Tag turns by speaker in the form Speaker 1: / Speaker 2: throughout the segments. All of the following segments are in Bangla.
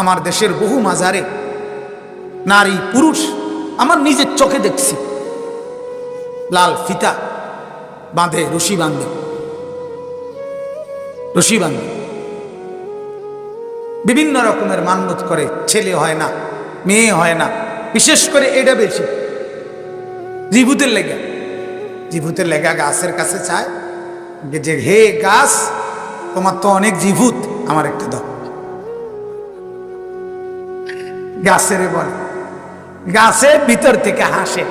Speaker 1: আমার দেশের বহু মাজারে নারী পুরুষ আমার নিজের চোখে দেখছি লাল ফিতা বাঁধে, রশি বাঁধে, রশি বাঁধে, বিভিন্ন রকমের মান্যত করে, ছেলে হয় না, মেয়ে হয় না, বিশেষ করে এটা বেশি জিভুতের লেগা, জিভুতের লেগা গাছের কাছে চায় যে হে গাছ তোমার তো অনেক জিভুত, আমার একটা দাও। গাছের বলে, গাছের ভিতর থেকে হাসে।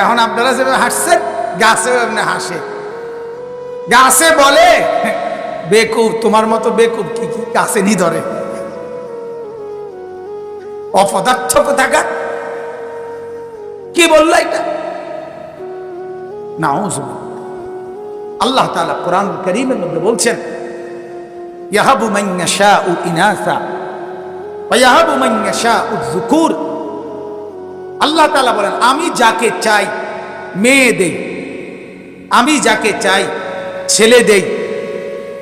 Speaker 1: এখন আপনারা যেভাবে হাসছেন গাছে এমনি হাসে। গাছে বলে বেকুব, তোমার মতো বেকুব কি কি গাছে নি ধরে, অপদার্থ কোথাকার। কি বললো এটা? নাউযুবিল্লাহ। আল্লাহ তাআলা কোরআন কারীমের মধ্যে বলছেন ইয়াহাবু মান ইয়াশাউ ইনাসা ওয়া ইয়াহাবু মান ইয়াশাউ যুকুর। আল্লাহ তাআলা বলেন আমি যাকে চাই মেয়ে দেই, আমি যাকে চাই ছেলে দেই।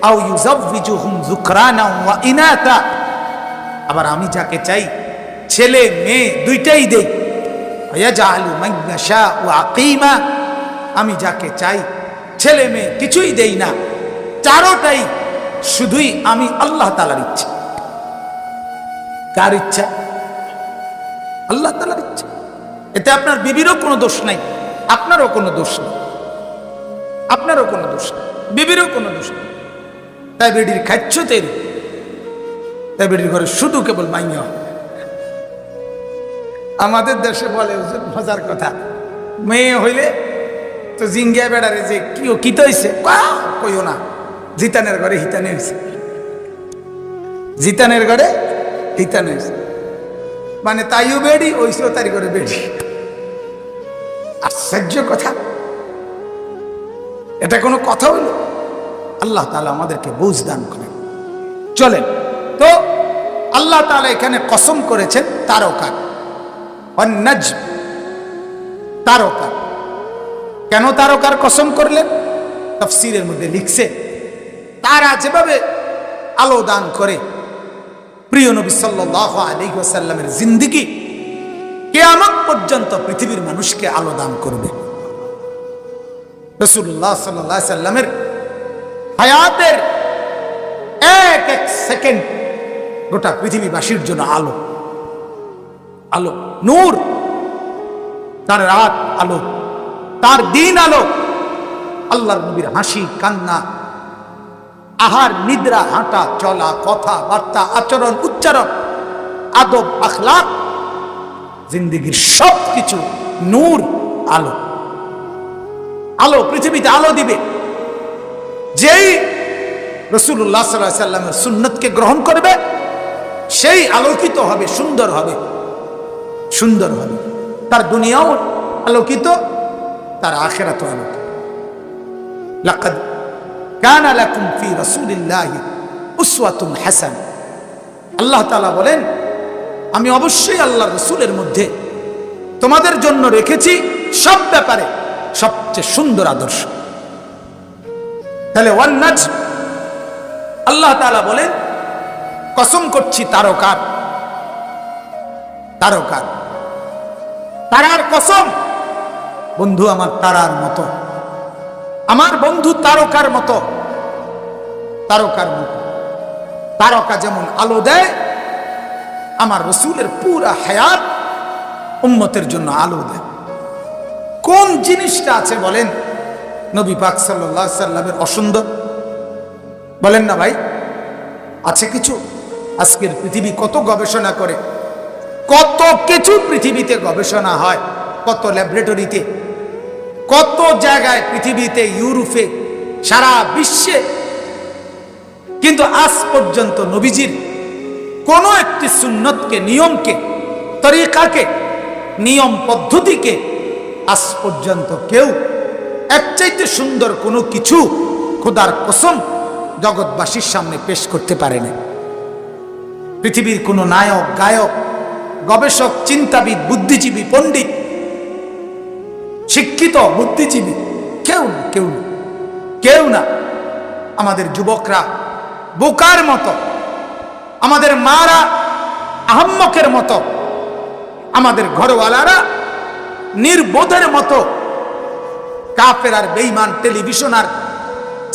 Speaker 1: আও ইউযাওয়িজুহুম যুকরানা ওয়া ইনাসা, আবার আমি যাকে চাই ছেলে মেয়ে দুইটাই দেই। ওয়া ইয়াজআলু মান ইয়াশাউ আকিমা, আমি যাকে চাই ছেলে মেয়ে কিছুই দেই না, চারোটাই শুধুই আমি আল্লাহ তাআলার ইচ্ছা। কার ইচ্ছা? আল্লাহ তাআলার ইচ্ছা। এতে আপনার বিবিরও কোনো দোষ নাই, আপনারও কোনো দোষ নেই, আপনারও কোনো দোষ নেই, বিবিরও কোনো দোষ নেই। তাই বেডির খাচ্ছ তেরি, তাই বেডির ঘরে শুধু কেবল মাইয়া। আমাদের দেশে বলে মজার কথা, মেয়ে হইলে তো জিঙ্গিয়া বেড়ারে যে কিত হয়েছে কইও না, জিতানের ঘরে হিতানে হয়েছে, জিতানের ঘরে হিতানে হয়েছে, মানে তাইও বেড়ি ওইসেও তারি করে বেড়ি। আশ্চর্য কথা, এটা কোনো কথা হইল? আল্লাহ তাআলা আমাদেরকে বুঝ দান করেন। চলেন তো, আল্লাহ তাআলা এখানে কসম করেছেন তারকা, ওয়ান-নাজম, তারকা। কেন তারকার কসম করলেন? তাফসীরের মধ্যে লিখছে তারা যেভাবে আলো দান করে প্রিয় নবী সাল্লাল্লাহু আলাইহি ওয়াসাল্লামের জিন্দেগি কিয়ামত পর্যন্ত পৃথিবীর মানুষকে আলো দান করবে। রাসূলুল্লাহ সাল্লাল্লাহু আলাইহি ওয়াসাল্লামের হায়াতের এক এক সেকেন্ড গোটা পৃথিবীবাসীর জন্য আলো, আলো, নূর। তার রাত আলো, তার দিন আলো। আল্লাহর নবীর হাসি কান্না, আহার নিদ্রা, হাঁটা চলা, কথা বার্তা, আচরণ উচ্চারণ, আদব আখলাক, জিন্দেগীর সব কিছু নূর, আলো। আলো পৃথিবীতে আলো দিবে। যেই রাসূলুল্লাহ সাল্লাল্লাহু আলাইহি ওয়াসাল্লামের সুন্নতকে গ্রহণ করবে সেই আলোকিত হবে, সুন্দর হবে, সুন্দর হবে। তার দুনিয়াও আলোকিত, তার আখিরাতও আলোকিত। লাকাদ কানা লাকুম ফি রাসূলিল্লাহি উসওয়াতুন হাসানাহ। আল্লাহ তাআলা বলেন আমি অবশ্যই আল্লাহর রাসূলের মধ্যে তোমাদের জন্য রেখেছি সব ব্যাপারে সবচেয়ে সুন্দর আদর্শ। তাহলে ওয়ান-নাজম, আল্লাহ তাআলা বলেন কসম করছি তারকার, তারকার, তারার কসম। বন্ধু আমার তারার মতো, আমার বন্ধু তারকার মতো, তারকার মতো। তারকা যেমন আলো দেয়, আমার রাসূলের পুরা হায়াত উম্মতের জন্য আলো দেয়। কোন জিনিসটা আছে বলেন নবী পাক সাল্লাল্লাহু আলাইহি সাল্লামের অসুন্দর? বলেন না ভাই, আছে কিছু? আজকের পৃথিবী কত গবেষণা করে, কত কিছু পৃথিবীতে গবেষণা হয়, কত ল্যাবরেটরিতে, কত জায়গায় পৃথিবীতে, ইউরোপে, সারা বিশ্বে, কিন্তু আজ পর্যন্ত নবীজির কোন একটি সুন্নতকে, নিয়মকে, তরিকাকে, নিয়ম পদ্ধতিকে আজ পর্যন্ত কেউ এর চাইতে সুন্দর কোনো কিছু খোদার কসম জগৎবাসীর সামনে পেশ করতে পারে না। পৃথিবীর কোনো নায়ক, গায়ক, গবেষক, চিন্তাবিদ, বুদ্ধিজীবী, পণ্ডিত, শিক্ষিত বুদ্ধিজীবী কেউ না, কেউ না, কেউ না। আমাদের যুবকরা বোকার মতো আমাদের মারা আহম্মকের মতো, আমাদের ঘরওয়ালারা নির্বোধের মতো কাফের আর বেঈমান টেলিভিশন আর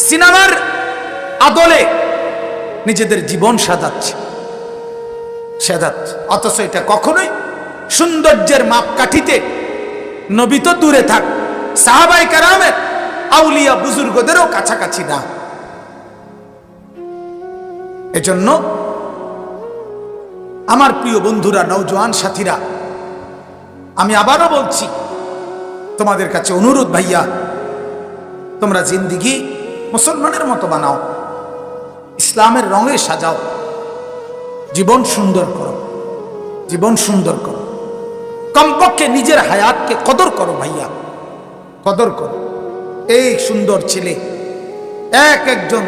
Speaker 1: সিনেমার আদলে নিজেদের জীবন সাজাচ্ছে। অথচ এটা কখনোই সৌন্দর্যের মাপকাঠিতে, নবী তো দূরে থাক, সাহাবায়ে কেরামের আউলিয়া বুজুর্গদেরও কাছাকাছি না। এজন্য আমার প্রিয় বন্ধুরা, নওজোয়ান সাথীরা, আমি আবারও বলছি, তোমাদের কাছে অনুরোধ ভাইয়া, তোমরা জিন্দিগি মুসলমানের মতো বানাও, ইসলামের রঙে সাজাও, জীবন সুন্দর করো, জীবন সুন্দর করো। কমপক্ষে নিজের হায়াতকে কদর করো ভাইয়া, কদর করো। এই সুন্দর ছেলে, একজন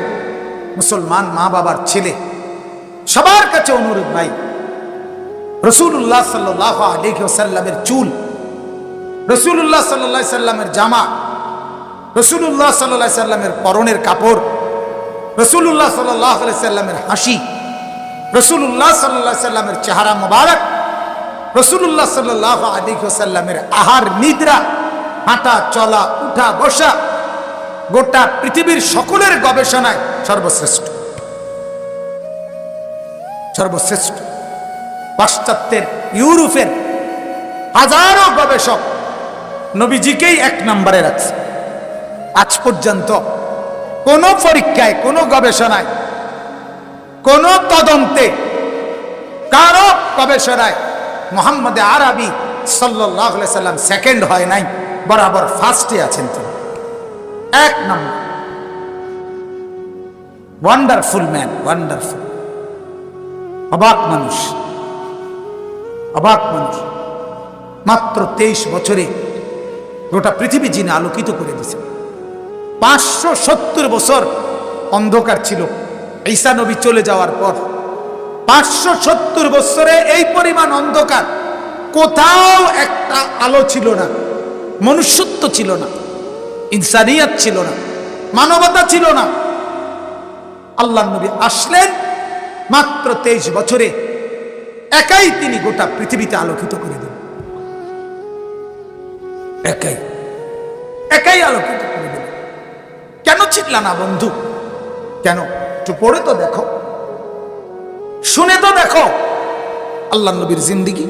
Speaker 1: মুসলমান মা বাবার ছেলে, সবার কাছে অনুরোধ ভাই, রাসূলুল্লাহ সাল্লাল্লাহু আলাইহি ওয়াসাল্লামের চুল, রাসূলুল্লাহ সাল্লাল্লাহু আলাইহি সাল্লামের জামা, রাসূলুল্লাহ সাল্লাল্লাহু আলাইহি সাল্লামের পরনের কাপড়, রাসূলুল্লাহ সাল্লাল্লাহু আলাইহি সাল্লামের হাসি, রাসূলুল্লাহ সাল্লাল্লাহু আলাইহি সাল্লামের চেহারা মোবারক, রাসূলুল্লাহ সাল্লাল্লাহু আলাইহি ওয়াসাল্লামের আহার নিদ্রা, হাঁটা চলা, উঠা বসা, গোটা পৃথিবীর সকলের গবেষণায় সর্বশ্রেষ্ঠ, সর্বশ্রেষ্ঠ। পাশ্চাত্যের, ইউরোপের হাজারো গবেষক নবীজিকেই এক নম্বরে রাখছে। আজ পর্যন্ত কোন পরীক্ষায়, কোন গবেষণায়, কোন তদন্তে, কারো গবেষণায় মুহাম্মদ আরবি সাল্লাল্লাহু আলাইহি সাল্লাম সেকেন্ড হয় নাই, বরাবর ফার্স্টে আছেন তিনি, এক নম্বর। Wonderful man, wonderful. অবাক মানুষ, অবাক মানুষ। মাত্র 23 বছরে গোটা পৃথিবী যিনি আলোকিত করে দিয়েছেন। 570 বছর অন্ধকার ছিল ঈসা নবী চলে যাওয়ার পর। 570 বছরে এই পরিমাণ অন্ধকার, কোথাও একটা আলো ছিল না, মনুষ্যত্ব ছিল না, ইনসানিয়াত ছিল না, মানবতা ছিল না। আল্লাহর নবী আসলেন মাত্র 23 বছরে, একাই তিনি গোটা পৃথিবীতে আলোকিত করে দিলেন। একাই, একাই আলোকিত করে দিলেন। কেন চিনলা না বন্ধু? কেন? একটু পড়ে তো দেখো, শুনে তো দেখো আল্লাহর নবীর জিন্দেগি।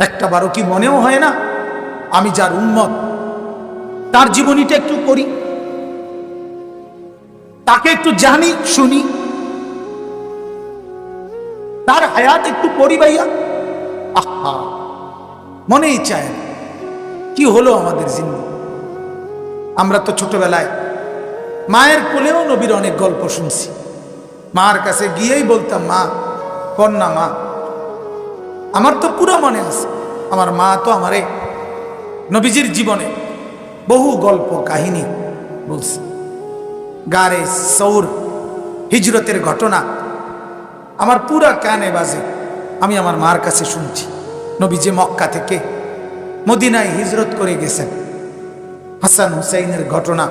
Speaker 1: একটা বারো কি মনেও হয় না আমি যার উম্মত, তার জীবনীটা একটু পড়ি, তাকে একটু জানি শুনি, তার হায়াত একটু পড়ি ভাইয়া। আহা, মনেই চায় না। কি হলো আমাদের জিন্দেগি? আমরা তো ছোটবেলায় মায়ের কোলেও নবীর অনেক গল্প শুনছি। মার কাছে গিয়েই বলতাম, মা কন্যা, মা। আমার তো পুরো মনে আছে, আমার মা তো আমারে নবীজির জীবনে বহু গল্প কাহিনী বলছে। গারে সৌর হিজরতের ঘটনা আমার পুরা কানে বাজে। আমি আমার মার কাছে শুনছি নবীজি মক্কা থেকে মদিনায় হিজরত করে গেছেন। হাসান হুসাইনের ঘটনা,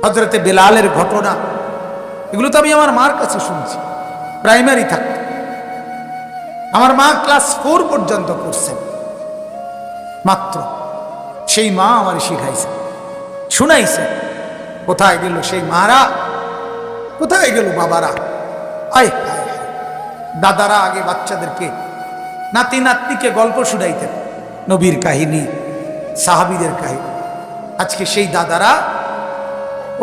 Speaker 1: হযরতে বেলালের ঘটনা, এগুলো তো আমি আমার মার কাছে শুনছি। প্রাইমারি থাকতে আমার মা ক্লাস 4 পর্যন্ত পড়ছেন মাত্র। সেই মা আমার শিখাইছে, শুনাইছে। কোথায় গেল সেই মারা, কোথায় গেল বাবারা? আয় হায়, দাদারা আগে বাচ্চাদেরকে, নাতি নাতনিকে গল্প শুনাইতেন, নবীর কাহিনী, সাহাবীদের কাহিনী। আজকে সেই দাদারা,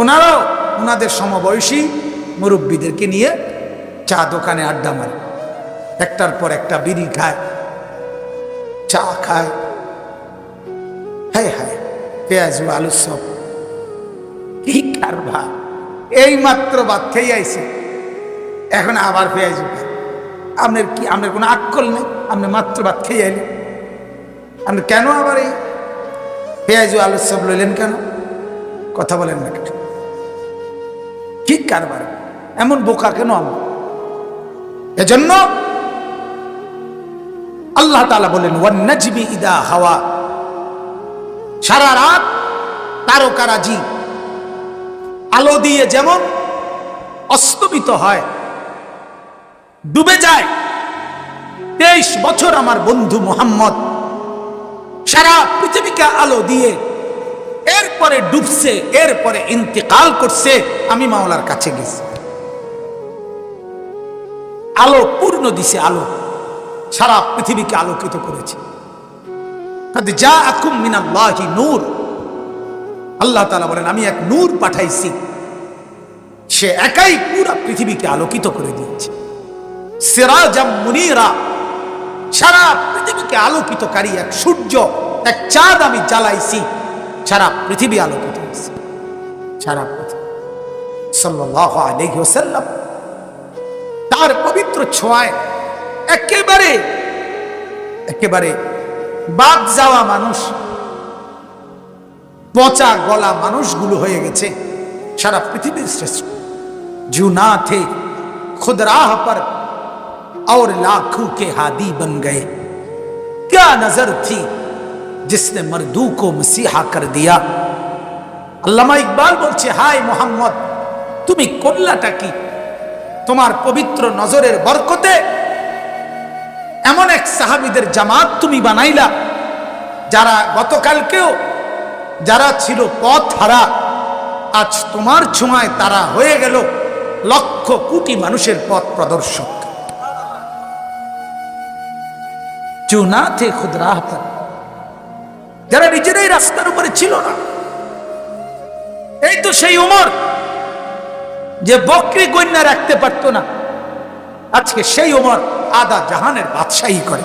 Speaker 1: ওনারাও ওনাদের সমবয়সী মুরব্বীদেরকে নিয়ে চা দোকানে আড্ডা মারে, একটার পর একটা বিড়ি খায়, চা খায়। হায় হায়, পেঁয়াজ আলুর সব কি কারবার! এই মাত্র ভাত খেয়ে আইছে, এখন আবার পেঁয়াজ খায়। আপনার কি, আপনার কোনো আক্কল নেই? আপনি মাত্র ভাত খেয়ে আইলেন, আপনি কেন আবার এই পেঁয়াজ আলুর সব লইলেন কেন? কথা বলেন না কেন? কি কারবার! এমন বোকা কেন আমরা? এজন্য আল্লাহ তাআলা বলেন, ওয়ান নাজমি ইদা হাওয়া, সারা রাত তারকারাজি আলো দিয়ে যেমন অস্তমিত হয়, ডুবে যায়। 23 বছর আমার বন্ধু মোহাম্মদ সারা পৃথিবীকে আলো দিয়ে এরপরে ডুবছে, এরপরে ইন্তেকাল করছে। আমি মাওলার কাছে গেছি, আলো পূর্ণ দিছে, আলো সারা পৃথিবীকে আলোকিত করেছে। জাআকুম মিনাল্লাহি নূর, আল্লাহ তাআলা বলেন আমি এক নূর পাঠাইছি, সে একাই পুরো পৃথিবীকে আলোকিত করে দিয়েছে। সিরাজাম মুনীরা, সারা পৃথিবীকে আলোকিতকারী এক সূর্য, এক চাঁদ আমি জ্বালাইছি, সারা পৃথিবী আলোকিত হয়েছে। সারা পৃথিবী সাল্লাল্লাহু আলাইহি ওয়াসাল্লাম তার পবিত্র ছোঁয়ায় একেবারে একেবারে বাদ যাওয়া মানুষ, পচা গলা মানুষগুলো হয়ে গেছে সারা পৃথিবীর শ্রেষ্ঠ। जो ना थे खुद राह पर और लाखों के हादी बन गए, क्या नजर थी जिसने मर्दू को मसीहा कर दिया। আল্লামা ইকবাল বলছে, হায় মোহাম্মদ, তুমি করলাটা কি? তোমার পবিত্র নজরের বরকতে এমন এক সাহাবীদের জামাত তুমি বানাইলা, যারা গতকালকেও যারা ছিল পথ হারা, আজ তোমার ছোঁয়ায় তারা হয়ে গেল লক্ষ কোটি মানুষের পথ প্রদর্শক। চুনা থে খুদ রাহ পর, যারা নিজেরাই রাস্তার উপরে ছিল না। এই তো সেই উমর যে বকরি গণ্যা রাখতে পারতো না, আজকে সেই উমর আধা জাহানের বাদশাহী করে।